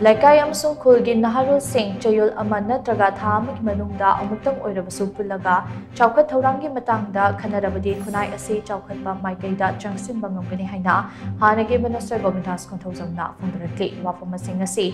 Laikai amsung khulgi naharul sing chayul ama natraga tha amagi manungda amutang oirabasu pullaga chawkhat thaurangi matangda khanarabadi khunai ase chawkhatpa maikaida changsinba ngamgani haina hanagi minister Govindas Konthojamna phongdarakli wafam asing asi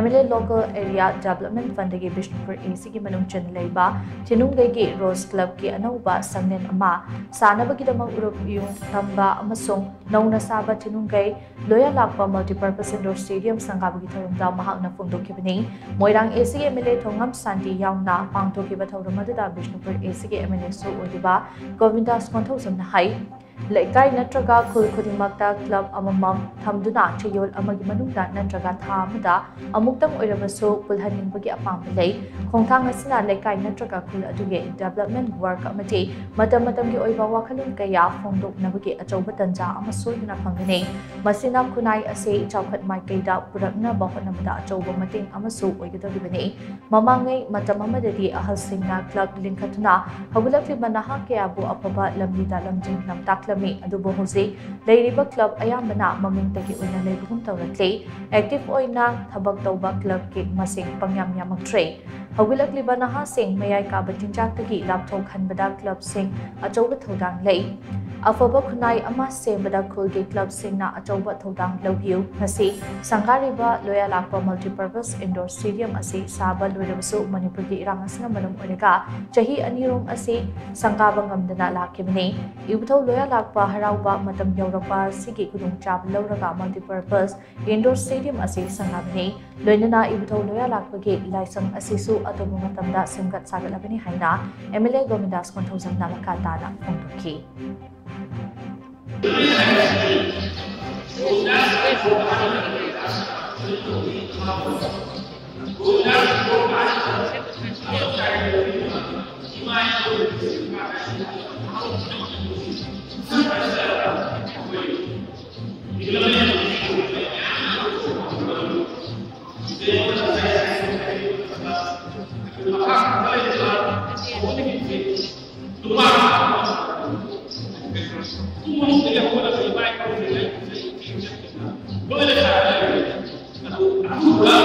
MLA Local Area Development Fund gi Bishnupur AC gi manung chen leiba Tinungai gi Rose Club gi anauba sangnen ama sanabagi damang urup yung tamba amasung nauna saba Tinungai loya lakpa multipurpose indoor stadium sangabagi tharumda mahakna phongdokibani Moirang AC MLA Thongam Santi yauna pangthokiba thaurumadada Bishnupur AC MLA su oiba Govindas Konthojamna hai Laikai natraga khul khudingmakta club amamam thamduna chayol amagi manungda natraga tha amada amuktang oirabasu pulhaningbagi apamba lei khongthang asina laikai natraga khul aduge development work amati matamgi oiba wakhalun kaya phongdoknabagi achauba tanja amasoiduna phangani masina khunai ase chawkhat maikaida purakna bahonamada achauba mating amasu oigadoribani mamangai matamamadadi ahalsingna club linkhatuna hagulakliba naha kayabu apaba lamlida lamjing namtak adubo hosi leiriba club ayambana mamingtagi una leibugum tawratli active oina thabak tawba club ki masing pangyam yamaktre hawilakliba naha sing mayai ka batinjaktagi lapthok khanbada club sing achauba thodang lei afaba khunai ama sembada khulgi club singna achauba thodang lawhiu hasi sangariba loya lakpa multipurpose indoor stadium asi saba loirabasu manipur gi irang asna manum orega chahi anirum asi sangaba ngamdana lakibani ibutho loya lakpa harauba matam yaurapa sigi kudung chab lauraga multipurpose indoor stadium asi sangabani loinana ibutho loya lakpa gi laisang asisu atomu matamda semgat sagalabani haina MLA Govindas Konthojamna makatana phongdoki Boleh